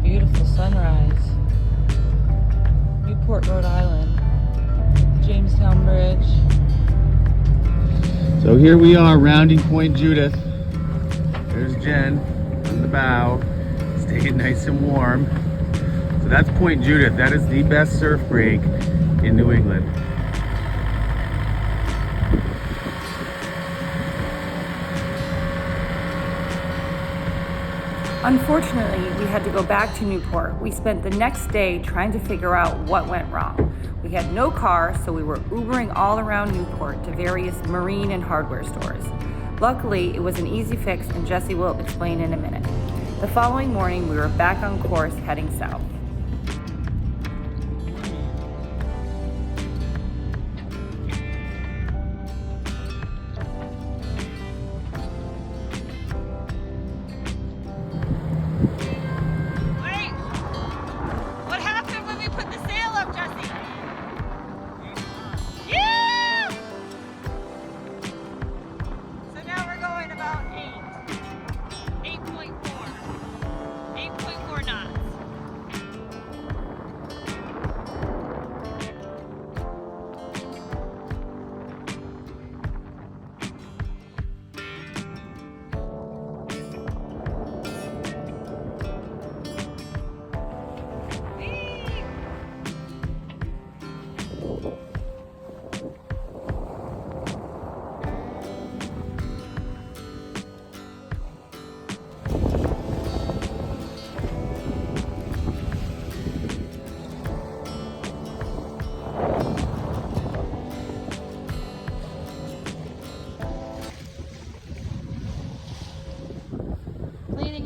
beautiful sunrise. Newport, Rhode Island. Jamestown Bridge. So here we are, rounding Point Judith. There's Jen in the bow, staying nice and warm. So that's Point Judith. That is the best surf break in New England. Unfortunately, we had to go back to Newport. We spent the next day trying to figure out what went wrong. We had no car, so we were Ubering all around Newport to various marine and hardware stores. Luckily, it was an easy fix, and Jesse will explain in a minute. The following morning, we were back on course heading south.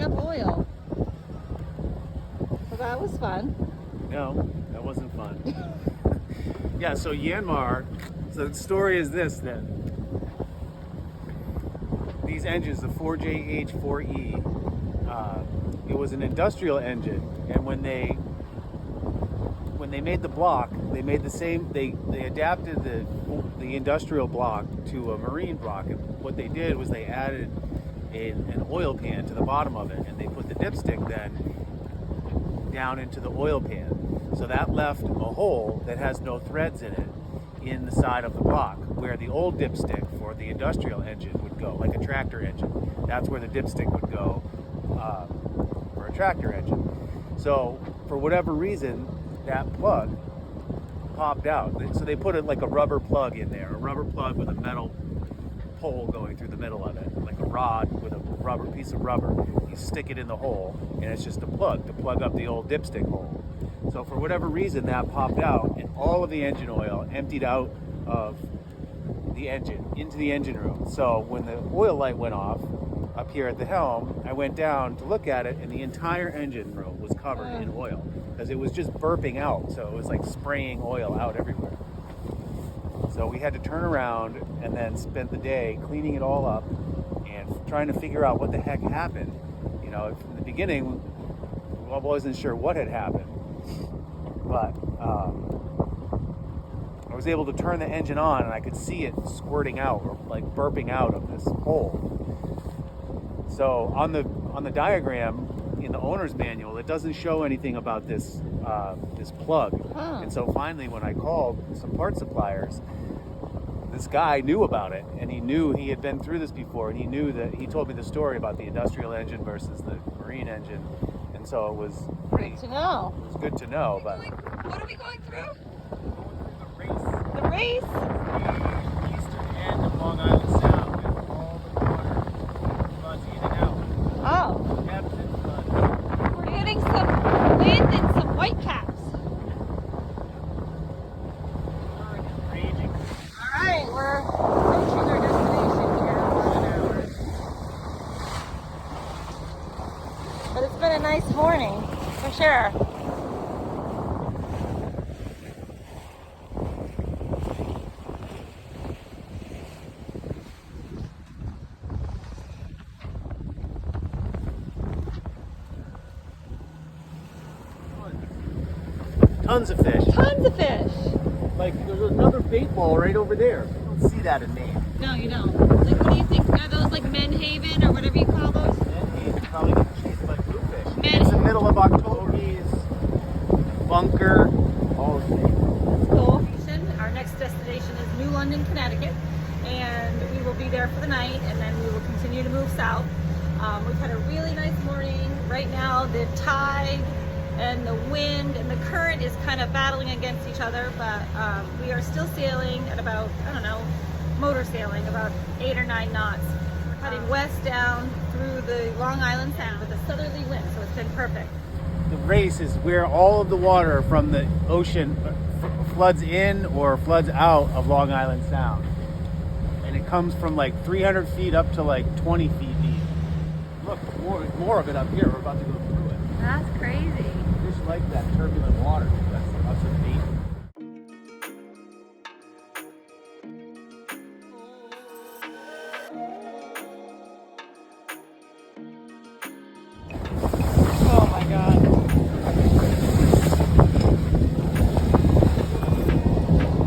Up oil. So that was fun. No, that wasn't fun. Yeah, so Yanmar, so the story is this then. These engines, the 4JH4E, it was an industrial engine, and when they made the block, they made the same, they adapted the industrial block to a marine block, and what they did was they added an oil pan to the bottom of it, and they put the dipstick then down into the oil pan. So that left a hole that has no threads in it in the side of the block, where the old dipstick for the industrial engine would go, like a tractor engine. That's where the dipstick would go for a tractor engine. So for whatever reason, that plug popped out. So they put it like a rubber plug in there, a rubber plug with a metal pole going through the middle of it, like a rod with a rubber piece of rubber. You stick it in the hole, and it's just a plug to plug up the old dipstick hole. So for whatever reason, that popped out, and all of the engine oil emptied out of the engine into the engine room. So when the oil light went off up here at the helm, I went down to look at it, and the entire engine room was covered in oil because it was just burping out. So it was like spraying oil out everywhere. So we had to turn around and then spent the day cleaning it all up and trying to figure out what the heck happened. You know, from the beginning, I wasn't sure what had happened, but I was able to turn the engine on, and I could see it squirting out, or like burping out of this hole. So on the diagram in the owner's manual, it doesn't show anything about this this plug. And so finally, when I called some part suppliers, this guy knew about it, and he knew he had been through this before, and he knew that he told me the story about the industrial engine versus the marine engine, and so it was Good to know. It was good to know. But What are we going through? the race, The race? the eastern end of Long Island Sound, with all the water floods in and out. Oh. Ebbs and floods. We're getting some wind and some whitecaps. Raging. Alright, we're approaching our destination here in about an hour. But it's been a nice morning, for sure. Tons of fish. Tons of fish. Like, there's another bait ball right over there. You don't see that in Maine. No, you don't. Like, what do you think? Are those like Menhaven or whatever you call those? Menhaven probably getting chased by bluefish. Men- It's the middle of October. bunker, all the things. Cool. Our next destination is New London, Connecticut, and we will be there for the night, and then we will continue to move south. We've had a really nice morning. Right now, the tide and the wind and the current is kind of battling against each other, but we are still sailing at about, I don't know, motor sailing about 8 or 9 knots. We're heading west down through the Long Island Sound with a southerly wind, so it's been perfect. The race is where all of the water from the ocean floods in or floods out of Long Island Sound. And it comes from like 300 feet up to like 20 feet deep. Look, more of it up here. We're about to go through it. That's crazy. Just like that turbulent water. That's a deep. Oh my God.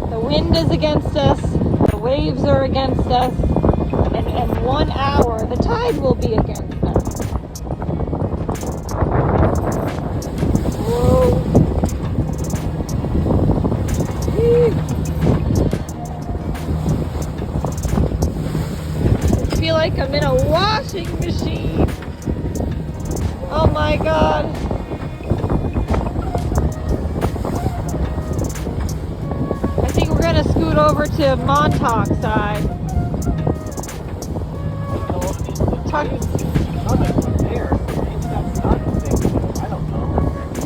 The wind is against us, the waves are against us, and in 1 hour the tide will be against us. Whoa. I feel like I'm in a washing machine. Oh my God. I think we're gonna scoot over to Montauk side.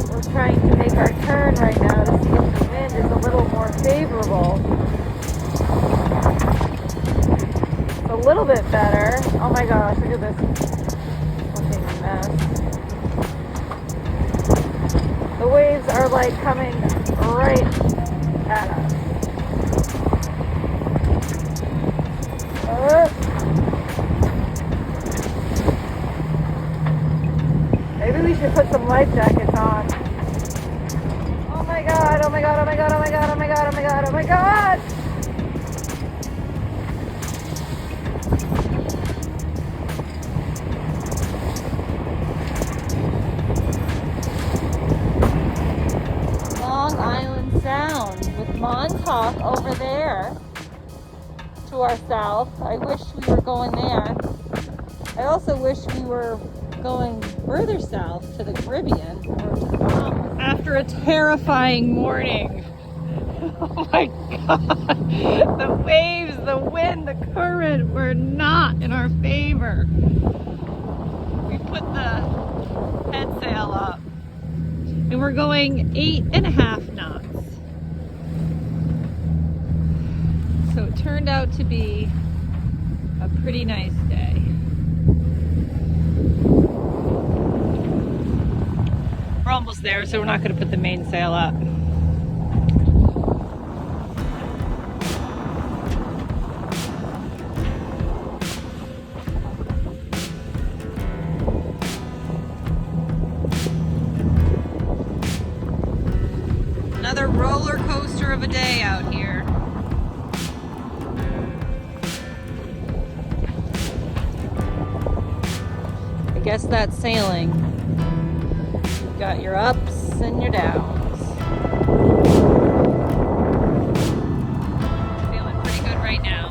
We're trying to make our turn right now to see if the wind is a little more favorable. It's a little bit better. Oh my gosh, look at this fucking mess. The waves are like coming right at us. Maybe we should put some life jackets on. Oh my God, oh my God, oh my God, oh my God, oh my God, oh my God, oh my God! Long Island Sound with Montauk over there to our south. I wish we were going there. I also wish we were going further south to the Caribbean or to the Bahamas. After a terrifying morning. Oh my God. The waves, the wind, the current were not in our favor. We put the head sail up and we're going 8.5 knots. So it turned out to be a pretty nice day. We're almost there, so we're not going to put the mainsail up. Another roller coaster of a day out here. I guess that's sailing. You've got your ups and your downs. Feeling pretty good right now.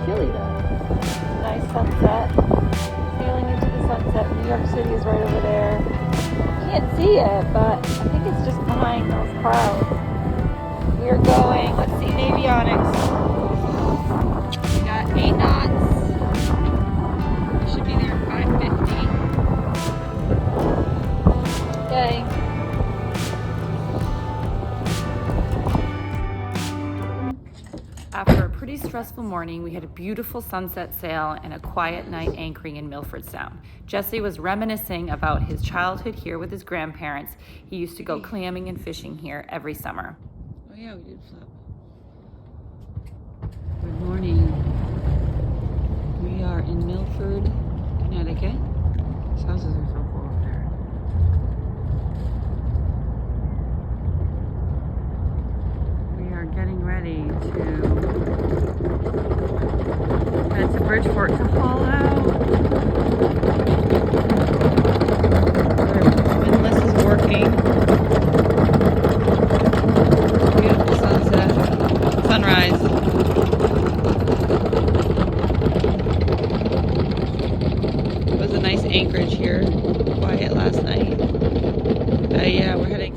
Chilly though. Nice sunset. Sailing into the sunset. New York City is right over there. Can't see it, but I think it's just behind those clouds. We are going, let's see, avionics. We got 8 knots. Should be there at 5:50. Okay. After a pretty stressful morning, we had a beautiful sunset sail and a quiet night anchoring in Milford Sound. Jesse was reminiscing about his childhood here with his grandparents. He used to go clamming and fishing here every summer. Oh yeah, we did flip. Good morning. We are in Milford, Connecticut. These houses are so cool up there. Bridgeport to haul out. The windlass is working. Beautiful sunset. Sunrise. It was a nice anchorage here. Quiet last night. Yeah, we're heading.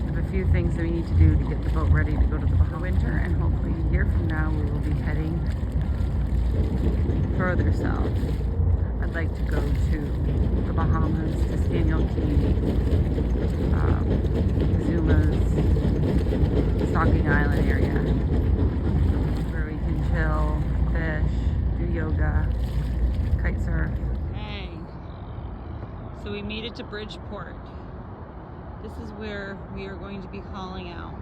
We have a few things that we need to do to get the boat ready to go to the Bahamas winter, and hopefully a year from now we will be heading further south. I'd like to go to the Bahamas, to Staniel Key, Zuma's, Stocking Island area, where we can chill, fish, do yoga, kite surf. Dang. So we made it to Bridgeport. This is where we are going to be hauling out.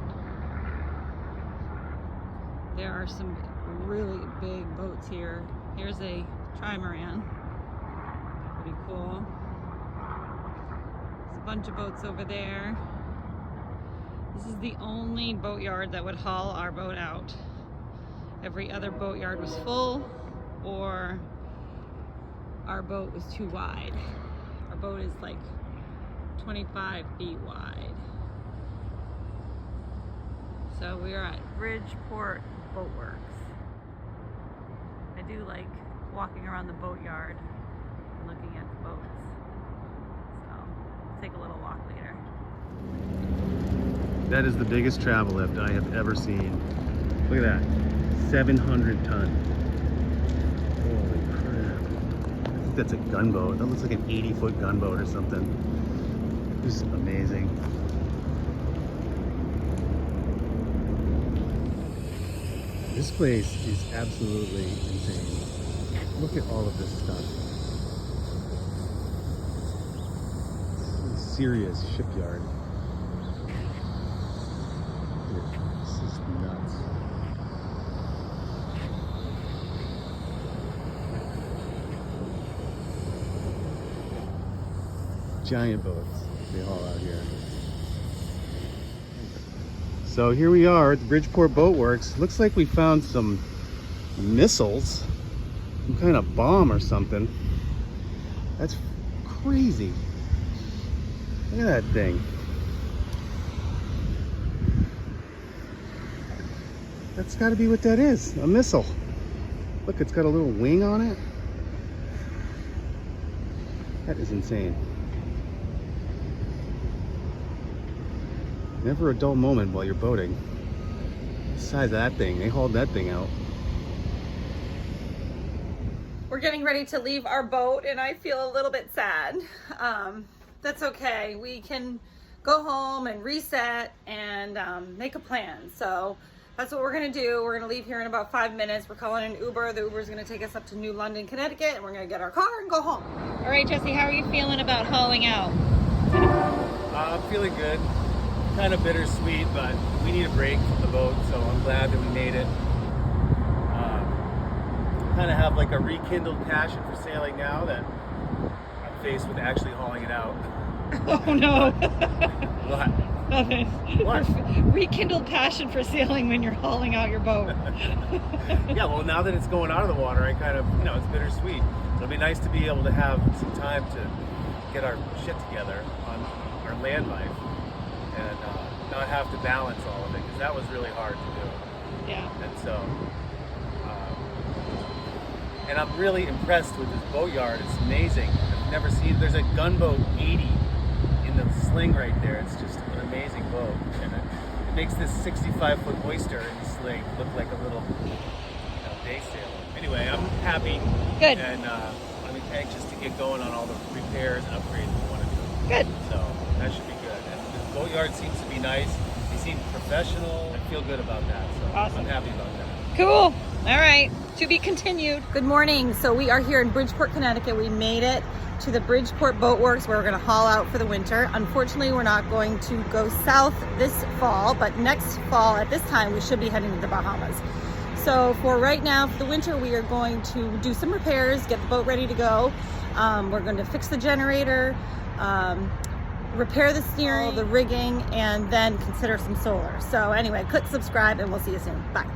There are some really big boats here. Here's a trimaran. Pretty cool. There's a bunch of boats over there. This is the only boatyard that would haul our boat out. Every other boatyard was full, or our boat was too wide. Our boat is like 25 feet wide. So we are at Bridgeport Boatworks. I do like walking around the boatyard and looking at the boats. So we'll take a little walk later. That is the biggest travel lift I have ever seen. Look at that, 700 ton. Holy crap. I think that's a gunboat. That looks like an 80-foot gunboat or something. This is amazing. This place is absolutely insane. Look at all of this stuff. This is a serious shipyard. This is nuts. Giant boats they haul out here. So here we are at the Bridgeport Boatworks. Looks like we found some missiles, some kind of bomb or something. That's crazy. Look at that thing. That's got to be what that is, a missile. Look, it's got a little wing on it. That is insane. Never a dull moment while you're boating. The size of that thing, they hauled that thing out. We're getting ready to leave our boat and I feel a little bit sad. That's okay. We can go home and reset and make a plan. So that's what we're gonna do. We're gonna leave here in about 5 minutes. We're calling an Uber. The Uber is gonna take us up to New London, Connecticut, and we're gonna get our car and go home. All right, Jesse, how are you feeling about hauling out? I'm feeling good. Kind of bittersweet, but we need a break from the boat, so I'm glad that we made it. Kind of have like a rekindled passion for sailing now that I'm faced with actually hauling it out. Oh no. What? Nothing. What? Rekindled passion for sailing when you're hauling out your boat. Yeah, well, now that it's going out of the water, I kind of, it's bittersweet. So it'll be nice to be able to have some time to get our shit together on our land life and not have to balance all of it, because that was really hard to do. Yeah. And so, and I'm really impressed with this boatyard. It's amazing. I've never seen, there's a gunboat 80 in the sling right there. It's just an amazing boat. And it makes this 65-foot oyster in the sling look like a little day sailor. Anyway, I'm happy. Good. And I'm anxious to get going on all the repairs and upgrades we want to do. Good. So that should be good. And the boatyard seems to be nice. They seem professional. I feel good about that. So Awesome. I'm happy about that. Cool. All right. To be continued. Good morning. So we are here in Bridgeport, Connecticut. We made it to the Bridgeport Boatworks where we're going to haul out for the winter. Unfortunately, we're not going to go south this fall, but next fall at this time, we should be heading to the Bahamas. So for right now, for the winter, we are going to do some repairs, get the boat ready to go. We're going to fix the generator, repair the steering, the rigging, and then consider some solar. So anyway, click subscribe and we'll see you soon. Bye.